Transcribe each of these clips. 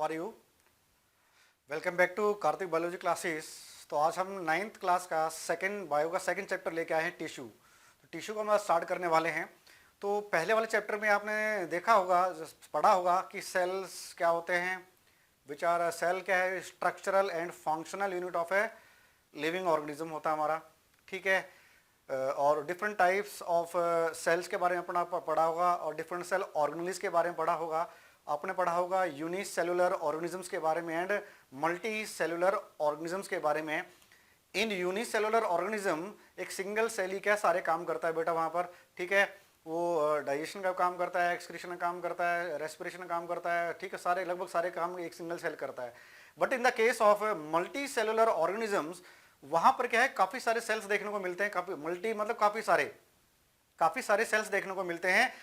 Are you? Welcome back to Kartik biology classes. तो आज हम 9th क्लास का बायो का सेकंड चैप्टर लेके आए हैं, टिश्यू। तो टिश्यू को हम आज स्टार्ट करने वाले हैं। तो पहले वाले चैप्टर में आपने देखा होगा, पढ़ा होगा कि सेल्स क्या होते हैं, विच आर सेल क्या है, structural and functional unit of a living organism होता है हमारा, ठीक है। और डिफरेंट टाइप्स ऑफ सेल्स के बारे में अपना पढ़ा होगा और डिफरेंट सेल ऑर्गेनेल्स के बारे में पढ़ा होगा। आपने पढ़ा होगा यूनिसेलुलर ऑर्गेनिजम्स के बारे में एंड मल्टी सेलुलर ऑर्गेनिजम्स के बारे में। इन यूनिसेलुलर ऑर्गेनिज्म एक सिंगल सेल ही क्या सारे काम करता है बेटा वहाँ पर, ठीक है। वो डाइजेशन का काम करता है, एक्सक्रीशन का काम करता है, रेस्पिरेशन का काम करता है, ठीक है। सारे लगभग सारे काम एक सिंगल सेल करता है। But in the case of multi cellular organisms वहाँ पर क्या है, काफ़ी सारे सेल्स देखने को मिलते हैं। काफ़ी मल्टी मतलब काफ़ी सारे सेल्स देखने को मिलते हैं।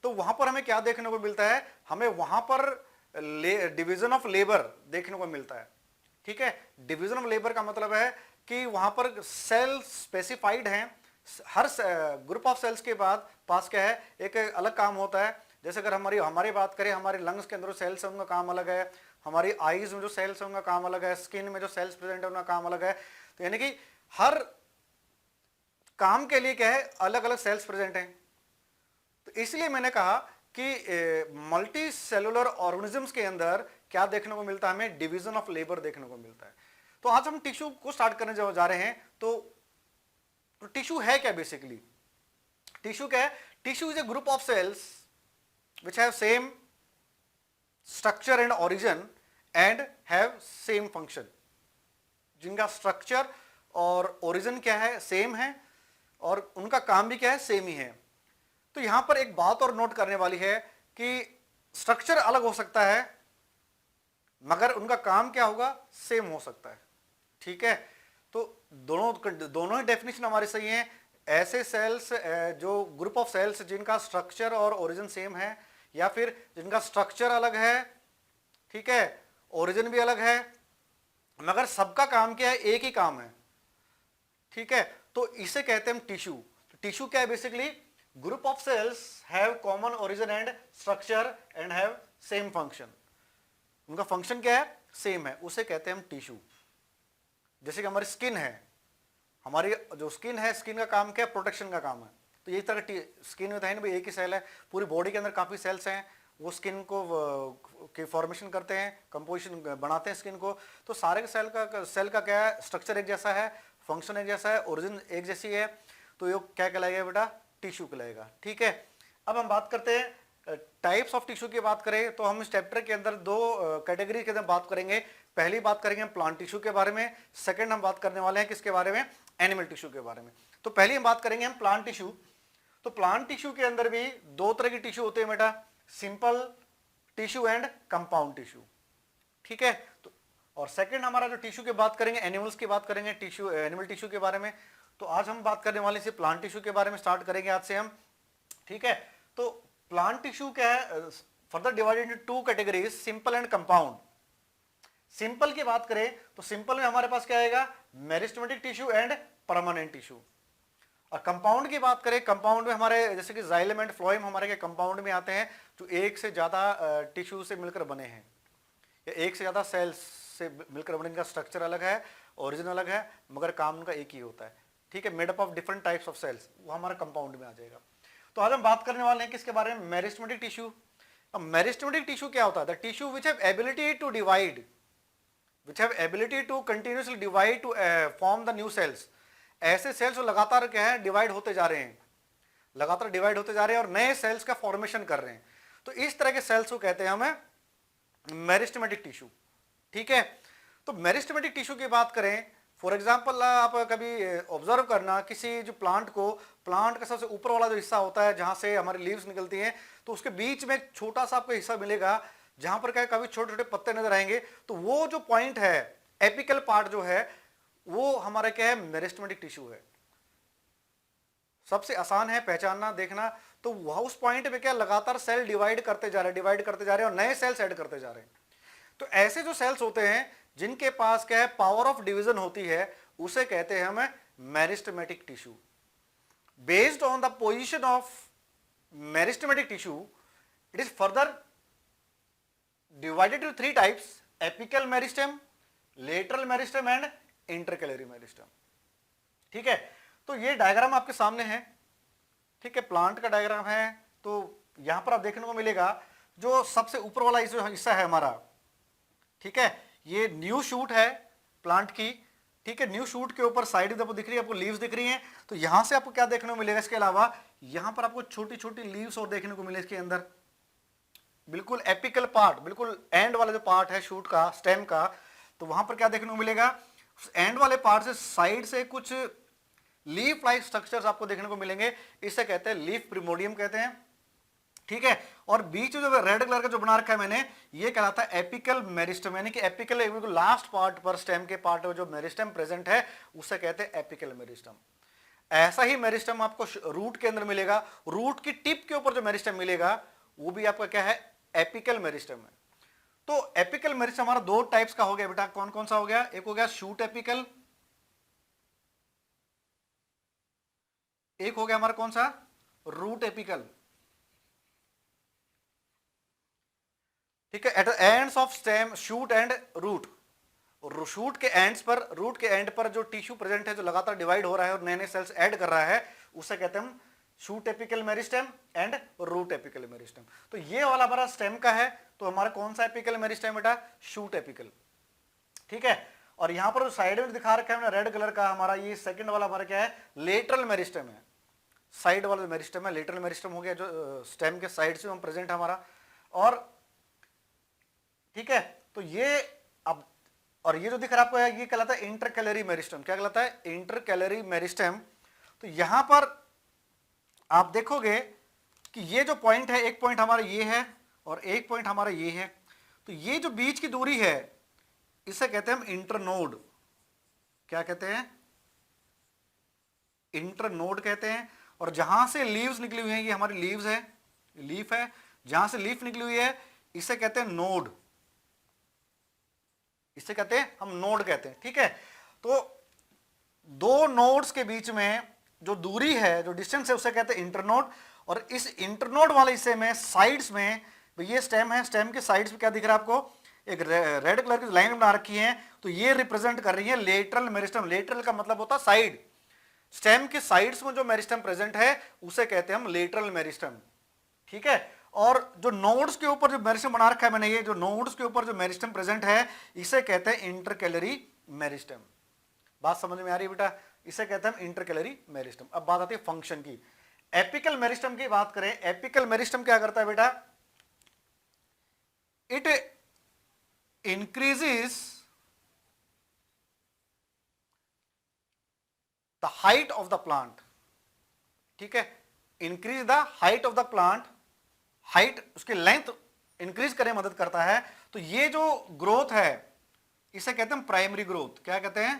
तो वहां पर हमें क्या देखने को मिलता है, हमें वहां पर डिवीजन ऑफ लेबर देखने को मिलता है, ठीक है। डिवीजन ऑफ लेबर का मतलब है कि वहां पर सेल स्पेसिफाइड हैं। हर ग्रुप ऑफ सेल्स के बाद पास क्या है, एक अलग काम होता है। जैसे अगर हमारी बात करें, हमारे लंग्स के अंदर जो सेल्स है उनका काम अलग है, हमारी आईज में जो सेल्स है उनका काम अलग है, स्किन में जो सेल्स प्रेजेंट है उनका काम अलग है। तो यानी कि हर काम के लिए क्या है, अलग अलग सेल्स प्रेजेंट हैं। तो इसलिए मैंने कहा कि मल्टी सेलुलर ऑर्गेनिजम्स के अंदर क्या देखने को मिलता है, हमें डिवीजन ऑफ लेबर देखने को मिलता है। तो आज हम टिश्यू को स्टार्ट करने जा रहे हैं। तो टिश्यू है क्या बेसिकली? टिश्यू क्या है? Tissue is a group of cells which have same structure and origin and have same function. जिनका स्ट्रक्चर और ओरिजिन क्या है, सेम है, और उनका काम भी क्या है, सेम ही है। तो यहां पर एक बात और नोट करने वाली है कि स्ट्रक्चर अलग हो सकता है मगर उनका काम क्या होगा, सेम हो सकता है, ठीक है। तो दोनों ही डेफिनेशन हमारी सही है। ऐसे सेल्स जो ग्रुप ऑफ सेल्स जिनका स्ट्रक्चर और ओरिजिन सेम है, या फिर जिनका स्ट्रक्चर अलग है, ठीक है, ओरिजिन भी अलग है, मगर सबका काम क्या है, एक ही काम है, ठीक है। तो इसे कहते हैं हम टिश्यू। टिश्यू क्या है basically? Group of cells have common origin and structure and have same function. उनका फंक्शन क्या है, सेम है, उसे कहते हैं हम टिश्यू। जैसे कि हमारी स्किन है, हमारी जो स्किन है, स्किन का काम क्या है, प्रोटेक्शन का काम है। तो यही तरह स्किन में तो है ना भाई, एक ही सेल है। पूरी बॉडी के अंदर काफी सेल्स हैं, वो स्किन को की फॉर्मेशन करते हैं, कंपोजिशन बनाते हैं स्किन को। तो सारे सेल का क्या है, स्ट्रक्चर एक जैसा है, फंक्शन एक जैसा है, ओरिजिन एक जैसी है। तो ये क्या कहलाएगा बेटा, टिश्यू कहलाएगा, ठीक है। अब हम बात करते हैं टाइप्स ऑफ टिश्यू की। बात करें तो हम इस चैप्टर के अंदर दो कैटेगरी के अंदर बात करेंगे। पहली बात करेंगे हम प्लांट टिश्यू के बारे में, सेकंड हम बात करने वाले हैं किसके बारे में, एनिमल टिश्यू के बारे में। तो पहली हम बात करेंगे हम प्लांट टिश्यू। तो प्लांट टिश्यू के अंदर भी दो तरह की टिश्यू होते हैं बेटा, simple tissue and compound tissue, ठीक है। तो और सेकंड हमारा जो टिश्यू की बात करेंगे, एनिमल्स की बात करेंगे, टिश्यू एनिमल टिश्यू के बारे में। तो आज हम बात करने वाले से प्लांट टिश्यू के बारे में स्टार्ट करेंगे आज से हम, ठीक है। तो प्लांट टिश्यू क्या है, further divided into two categories, simple and compound. Simple की बात करें तो सिंपल में हमारे पास क्या आएगा, meristematic tissue and permanent tissue. और कंपाउंड की बात करें, कंपाउंड में हमारे जैसे कि जाइलम एंड फ्लोएम हमारे के कंपाउंड में आते हैं, जो एक से ज्यादा टिश्यू से मिलकर बने हैं, या एक से ज्यादा सेल्स से मिलकर बने। इनका स्ट्रक्चर अलग है, ओरिजिन अलग है, मगर काम उनका एक ही होता है, ठीक है। Made up of different types of cells, वो हमारा कंपाउंड में आ जाएगा। तो आज हम बात करने वाले हैं किसके बारे में, मेरिस्टेमेटिक टिश्यू। अब मेरिस्टेमेटिक टिश्यू क्या होता है, the tissue which have ability to divide, which have ability to continuously divide to form the new cells। ऐसे सेल्स जो लगातार क्या है, डिवाइड होते जा रहे हैं, लगातार डिवाइड होते जा रहे हैं और नए सेल्स का फॉर्मेशन कर रहे हैं। तो इस तरह के सेल्स को कहते हैं हमें मेरिस्टेमेटिक टिश्यू, ठीक है। तो मेरिस्टेमेटिक टिश्यू की बात करें, फॉर एग्जाम्पल आप कभी ऑब्जर्व करना किसी जो प्लांट को, प्लांट का सबसे ऊपर वाला जो हिस्सा होता है जहां से हमारी लीव्स निकलती हैं, तो उसके बीच में एक छोटा सा आपको हिस्सा मिलेगा जहां पर क्या कभी छोटे छोटे पत्ते नजर आएंगे। तो वो जो पॉइंट है, एपिकल पार्ट जो है, वो हमारा क्या है, मेरिस्टेमेटिक टिश्यू है। सबसे आसान है पहचानना, देखना। तो वह उस पॉइंट पे क्या लगातार सेल डिवाइड करते जा रहे हैं और नए सेल्स ऐड करते जा रहे हैं। तो ऐसे जो सेल्स होते हैं जिनके पास क्या है, पावर ऑफ डिवीजन होती है, उसे कहते हैं हमें meristematic tissue. Based on the position of meristematic tissue, it is further divided to three types, apical meristem, lateral meristem and intercalary meristem. ठीक है, तो ये डायग्राम आपके सामने है। ठीक है, प्लांट का डायग्राम है। तो यहां पर आप देखने को मिलेगा जो सबसे ऊपर वाला हिस्सा है हमारा, ठीक है, ये न्यू शूट है प्लांट की। ठीक है, न्यू शूट के ऊपर साइड आपको दिख रही है, आपको लीव्स दिख रही हैं। तो यहां से आपको क्या देखने को मिलेगा, इसके अलावा यहां पर आपको छोटी छोटी लीव्स और देखने को मिले इसके अंदर। बिल्कुल एपिकल पार्ट, बिल्कुल एंड वाला जो पार्ट है शूट का, स्टेम का, तो वहां पर क्या देखने को मिलेगा, एंड वाले पार्ट से साइड से कुछ लीफ लाइक स्ट्रक्चर्स आपको देखने को मिलेंगे। इसे कहते हैं लीफ प्रिमोडियम कहते हैं। ठीक है, और बीच में जो रेड कलर का जो बना रखा है मैंने, ये कहलाता है एपिकल मेरिस्टम, यानी कि एपिकल बिल्कुल लास्ट पार्ट पर, स्टेम के पार्ट में जो मेरिस्टम प्रेजेंट है उसे कहते हैं एपिकल मेरिस्टम। ऐसा ही मेरिस्टम आपको रूट के अंदर मिलेगा। रूट की टिप के ऊपर जो मेरिस्टम मिलेगा वो भी आपका क्या है, एपिकल मेरिस्टम है। तो एपिकल मेरिस्टम हमारा दो टाइप्स का हो गया बेटा, कौन कौन सा हो गया, एक हो गया शूट एपिकल, एक हो गया हमारा कौन सा, रूट एपिकल। ठीक है, at the ends of stem, shoot and root, shoot के एंड्स पर, रूट के एंड पर जो टिश्यू प्रेजेंट है, जो लगातार डिवाइड हो रहा है और नए नए सेल्स ऐड कर रहा है, उसे कहते हैं हम shoot apical meristem and root apical meristem. तो ये वाला हमारा स्टेम का है, तो हमारा कौन सा एपिकल मेरिस्टेम बेटा, शूट एपिकल। ठीक है, और यहां पर साइड में दिखा रखा है रेड कलर का, हमारा ये सेकंड वाला हमारा क्या है, लेटरल मेरिस्टेम है। साइड वाला मेरिस्टेम है, लेटरल मेरिस्टेम हो गया, जो स्टेम के साइड से हम प्रेजेंट है हमारा। और ठीक है, तो ये अब, और ये जो दिख रहा है आपको है, ये कहलाता है इंटरकैलरी मेरिस्टेम। क्या कहलाता है, इंटरकैलरी मेरिस्टेम। तो यहां पर आप देखोगे कि ये जो पॉइंट है, एक पॉइंट हमारा ये है और एक पॉइंट हमारा ये है। तो ये जो बीच की दूरी है इसे कहते हैं हम इंटरनोड। क्या कहते हैं, इंटरनोड कहते हैं। और जहां से लीव्स निकली हुई हैं, ये हमारी लीव्स है, लीफ है, जहां से लीफ निकली हुई है इसे कहते हैं नोड, इसे कहते हैं हम नोड कहते हैं। ठीक है, तो दो नोड्स के बीच में जो दूरी है, जो डिस्टेंस है, उसे कहते हैं इंटरनोड। और इस इंटरनोड वाले हिस्से में साइड्स में, ये स्टेम है, स्टेम के साइड्स में क्या दिख रहा है आपको, एक रेड कलर की लाइन बना रखी है, तो ये रिप्रेजेंट कर रही है लेटरल मेरिस्टम। लेटरल का मतलब होता है साइड, स्टेम के साइड्स में जो मेरिस्टम प्रेजेंट है उसे कहते हैं हम लेटरल मेरिस्टम। ठीक है, और जो नोड्स के ऊपर जो मेरिस्टम बना रखा है मैंने, ये जो नोड्स के ऊपर जो मेरिस्टम प्रेजेंट है इसे कहते हैं इंटरकैलरी मेरिस्टम। बात समझ में आ रही है बेटा, इसे कहते हैं इंटरकैलरी मेरिस्टम। अब बात आती है फंक्शन की। एपिकल मेरिस्टम की बात करें, एपिकल मेरिस्टम क्या करता है बेटा, it increases the height of the plant. ठीक है, increase the height of the plant, height उसकी लेंथ इंक्रीज करने में मदद करता है। तो ये जो ग्रोथ है इसे कहते हैं प्राइमरी ग्रोथ। क्या कहते हैं,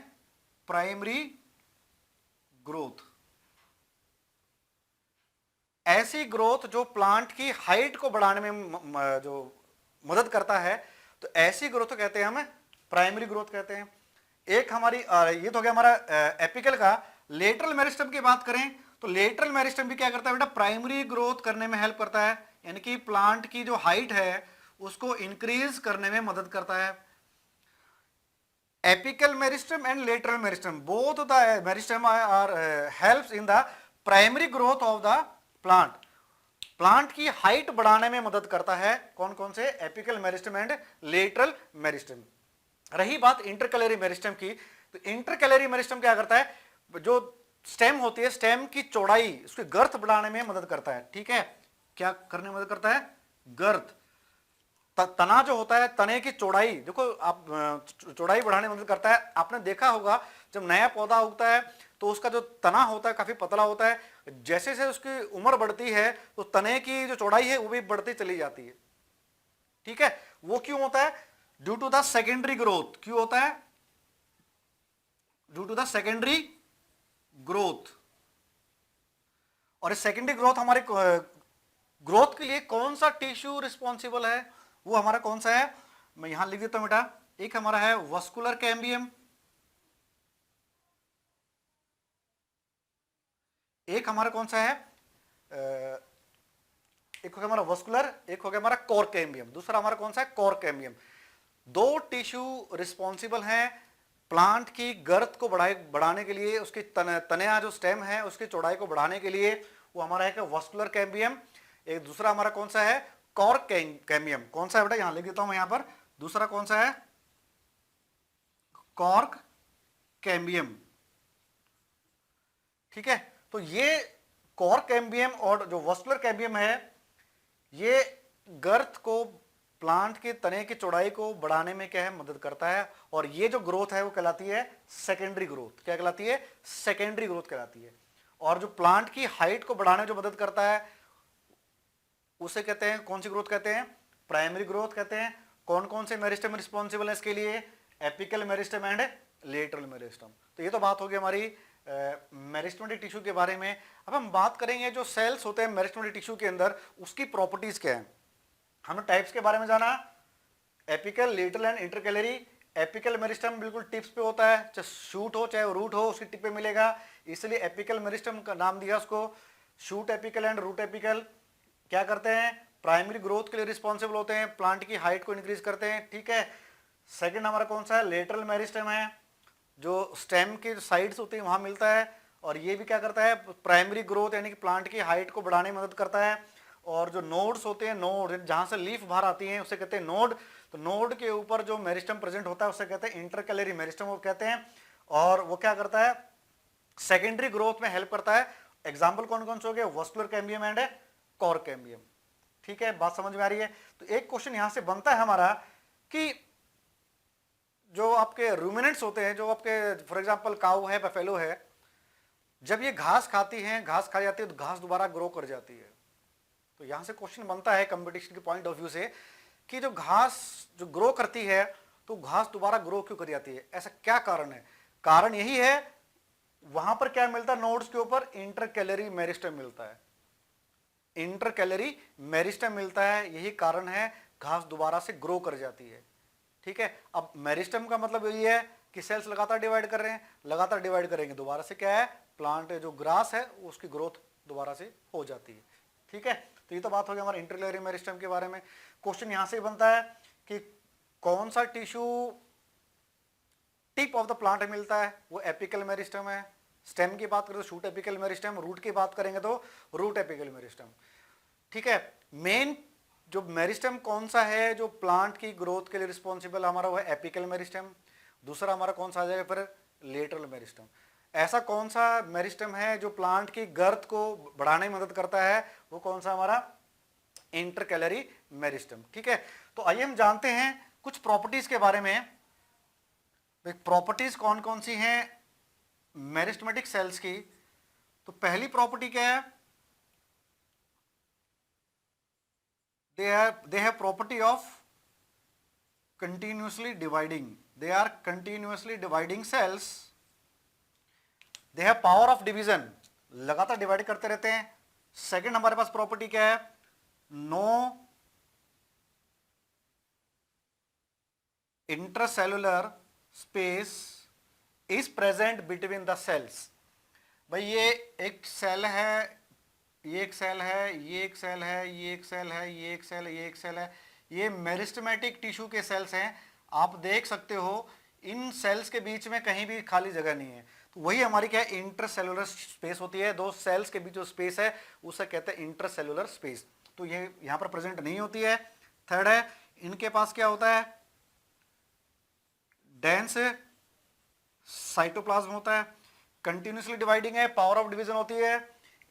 प्राइमरी ग्रोथ। ऐसी ग्रोथ जो प्लांट की हाइट को बढ़ाने में जो मदद करता है, तो ऐसी ग्रोथ को कहते हैं हम प्राइमरी ग्रोथ कहते हैं। एक हमारी ये तो हो गया हमारा एपिकल का। लेटरल मेरिस्टम की बात करें तो लेटरल मेरिस्टम भी क्या करता है बेटा, प्राइमरी ग्रोथ करने में हेल्प करता है, यानी कि प्लांट की जो हाइट है उसको इंक्रीज करने में मदद करता है। Apical meristem and lateral meristem, both the meristem are helps in the primary growth of the plant. Plant की हाइट बढ़ाने में मदद करता है, कौन कौन से, apical meristem and lateral meristem. रही बात इंटरकैलरी मेरिस्टम की, तो इंटरकैलरी मेरिस्टम क्या करता है, जो स्टेम होती है, स्टेम की चौड़ाई, उसकी गर्थ बढ़ाने में मदद करता है। ठीक है, क्या करने में मदद करता है, गर्थ। तना जो होता है, तने की चौड़ाई, देखो आप, चौड़ाई बढ़ाने में मदद करता है। आपने देखा होगा जब नया पौधा उगता है तो उसका जो तना होता है काफी पतला होता है, जैसे जैसे उसकी उम्र बढ़ती है तो तने की जो चौड़ाई है वो भी बढ़ती चली जाती है। ठीक है, वो क्यों होता है, due to the secondary growth. क्यों होता है, due to the secondary growth. और इस सेकेंडरी ग्रोथ, हमारे ग्रोथ के लिए कौन सा टिश्यू रिस्पॉन्सिबल है, वो हमारा कौन सा है, मैं यहां लिख देता हूं बेटा। एक हमारा है वस्कुलर कैम्बियम, एक हमारा कौन सा है, एक हो गया हमारा वस्कुलर, एक हो गया हमारा कोर कैम्बियम, दूसरा हमारा कौन सा है, कोर कैम्बियम। दो टिश्यू रिस्पॉन्सिबल हैं प्लांट की गर्थ को बढ़ाने के लिए, उसकी तनया जो स्टेम है उसकी चौड़ाई को बढ़ाने के लिए, वो हमारा है वस्कुलर कैम्बियम। एक दूसरा हमारा कौन सा है, कॉर्क कैम्बियम। कौन सा है बेटा, यहां लिख देता हूं मैं, यहां पर दूसरा कौन सा है, कॉर्क कैम्बियम। ठीक है, तो ये कॉर्क कैम्बियम और जो वस्कुलर कैम्बियम है, ये गर्थ को, प्लांट के तने की चौड़ाई को बढ़ाने में क्या है, मदद करता है। और ये जो ग्रोथ है वो कहलाती है सेकेंडरी ग्रोथ। क्या कहलाती है, सेकेंडरी ग्रोथ कहलाती है। और जो प्लांट की हाइट को बढ़ाने में जो मदद करता है उसे कहते हैं, कौन सी ग्रोथ कहते हैं, प्राइमरी ग्रोथ कहते हैं। कौन कौन से मेरिस्टम रिस्पॉन्सिबल है इसके लिए, apical meristem and lateral meristem. तो ये तो बात होगी हमारी मेरिस्टेमेटिक टिश्यू के बारे में। अब हम बात करेंगे जो सेल्स होते हैं मेरिस्टेमेटिक टिश्यू के अंदर, उसकी प्रॉपर्टीज क्या है। हमने टाइप्स के बारे में जाना, apical, lateral and intercalary. Apical meristem बिल्कुल टिप्स पे होता है, चाहे शूट हो चाहे रूट हो, उसकी टिप पे मिलेगा, इसलिए एपिकल मेरिस्टम का नाम दिया उसको। Shoot apical and root apical क्या करते हैं, प्राइमरी ग्रोथ के लिए रिस्पॉन्सिबल होते हैं, प्लांट की हाइट को इंक्रीज करते हैं। ठीक है, सेकंड हमारा कौन सा है, लेटरल मेरिस्टम है, जो स्टेम के साइड्स होती है वहां मिलता है, और ये भी क्या करता है, प्राइमरी ग्रोथ यानी कि प्लांट की हाइट को बढ़ाने में मदद करता है। और जो नोड्स होते हैं, नोड जहां से लीफ बाहर आती है उसे कहते हैं नोड। तो नोड के ऊपर जो मेरिस्टम प्रेजेंट होता है उसे कहते हैं इंटरकैलरी मेरिस्टम वो कहते हैं। और वो क्या करता है, सेकेंडरी ग्रोथ में हेल्प करता है। एग्जाम्पल कौन कौन से हो गए, vascular cambium and cork cambium. ठीक है, बात समझ में आ रही है। तो एक क्वेश्चन यहां से बनता है हमारा कि जो आपके रूमिनेंट्स होते हैं, जो आपके फॉर एग्जांपल काऊ है, बफेलो है, जब ये घास खाती हैं, घास खा जाती है तो घास दोबारा ग्रो कर जाती है। तो यहां से क्वेश्चन बनता है कंपटीशन के पॉइंट ऑफ व्यू से कि जो घास जो ग्रो करती है तो घास दोबारा ग्रो क्यों कर जाती है, ऐसा क्या कारण है। कारण यही है, वहां पर क्या मिलता है, नोड्स के ऊपर इंटरकैलरी मेरिस्टम मिलता है, इंटरकैलरी मेरिस्टम मिलता है, यही कारण है घास दोबारा से ग्रो कर जाती है। ठीक है, अब मेरिस्टम का मतलब यही है कि सेल्स लगातार डिवाइड कर रहे हैं, लगातार डिवाइड करेंगे दोबारा से क्या है, प्लांट जो ग्रास है उसकी ग्रोथ दोबारा से हो जाती है। ठीक है, तो ये तो बात हो गई हमारे इंटरकैलरी मेरिस्टम के बारे में। क्वेश्चन यहां से बनता है कि कौन सा tissue tip of the plant मिलता है, वो एपिकल मेरिस्टम है। स्टेम की बात करें तो शूट एपिकल मेरिस्टम, रूट की बात करेंगे तो रूट एपिकल मेरिस्टम। ठीक है, मेन जो मेरिस्टम कौन सा है जो प्लांट की ग्रोथ के लिए रिस्पॉन्सिबल हमारा, वो है एपिकल मेरिस्टम। दूसरा हमारा कौन सा आ जाएगा फिर, लेटरल मेरिस्टम। ऐसा कौन सा मेरिस्टम है जो प्लांट की गर्थ को बढ़ाने में मदद करता है, वो कौन सा हमारा, इंटरकैलरी मेरिस्टम। ठीक है, तो आइए हम जानते हैं कुछ प्रॉपर्टीज के बारे में। प्रॉपर्टीज कौन कौन सी हैं मेरिस्टेमेटिक सेल्स की। तो पहली प्रॉपर्टी क्या है, they have property of continuously dividing, they are continuously dividing cells, they have power of division, लगातार डिवाइड करते रहते हैं। सेकंड हमारे पास प्रॉपर्टी क्या है, no intercellular space is present between the cells. भाई ये एक सेल है, ये एक सेल है, ये एक सेल है, ये एक सेल है, ये एक सेल है, ये एक सेल है, ये मेरिस्टेमेटिक टिश्यू के सेल्स हैं। आप देख सकते हो इन सेल्स के बीच में कहीं भी खाली जगह नहीं है। तो वही हमारी क्या है, इंटरसेलुलर स्पेस होती है। दो सेल्स के बीच जो स्पेस है उसे कहते हैं इंटरसेलुलर स्पेस। तो ये यहां पर प्रेजेंट नहीं होती है। थर्ड है, इनके पास क्या होता है, डेंस साइटोप्लाज्म होता है, कंटिन्यूसली डिवाइडिंग है, पावर ऑफ डिवीजन होती है।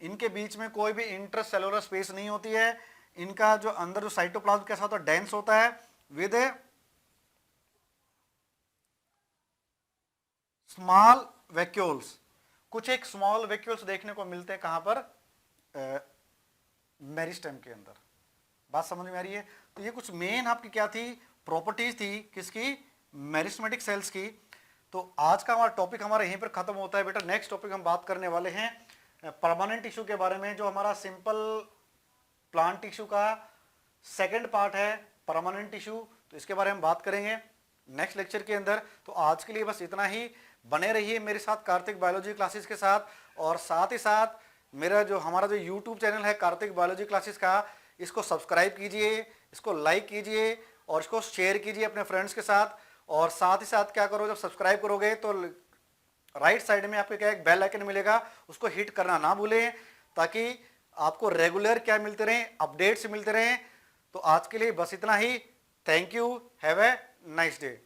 इनके बीच में कोई भी इंटरसेलुलर स्पेस नहीं होती है। इनका जो अंदर जो साइटोप्लाज्म कैसा होता है, डेंस होता है विद स्मॉल वैक्यूल्स। कुछ एक स्मॉल वैक्यूल्स देखने को मिलते हैं कहां पर, मेरिस्टेम के अंदर। बात समझ में आ रही है। तो ये कुछ मेन आपकी क्या थी, प्रॉपर्टीज थी किसकी, मेरिस्टेमेटिक सेल्स की। तो आज का हमारा टॉपिक हमारा यहीं पर खत्म होता है बेटा। नेक्स्ट टॉपिक हम बात करने वाले हैं परमानेंट टिश्यू के बारे में, जो हमारा सिंपल प्लांट टिश्यू का सेकंड पार्ट है परमानेंट टिश्यू। तो इसके बारे में बात करेंगे नेक्स्ट लेक्चर के अंदर। तो आज के लिए बस इतना ही। बने रहिए मेरे साथ कार्तिक बायोलॉजी क्लासेस के साथ, और साथ ही साथ मेरा जो हमारा जो यूट्यूब चैनल है कार्तिक बायोलॉजी क्लासेस का, इसको सब्सक्राइब कीजिए, इसको लाइक कीजिए और इसको शेयर कीजिए अपने फ्रेंड्स के साथ। और साथ ही साथ क्या करो, जब सब्सक्राइब करोगे तो राइट साइड में आपको क्या एक बेल आइकन मिलेगा, उसको हिट करना ना भूलें, ताकि आपको रेगुलर क्या मिलते रहें, अपडेट्स मिलते रहें। तो आज के लिए बस इतना ही। Thank you, have a nice day.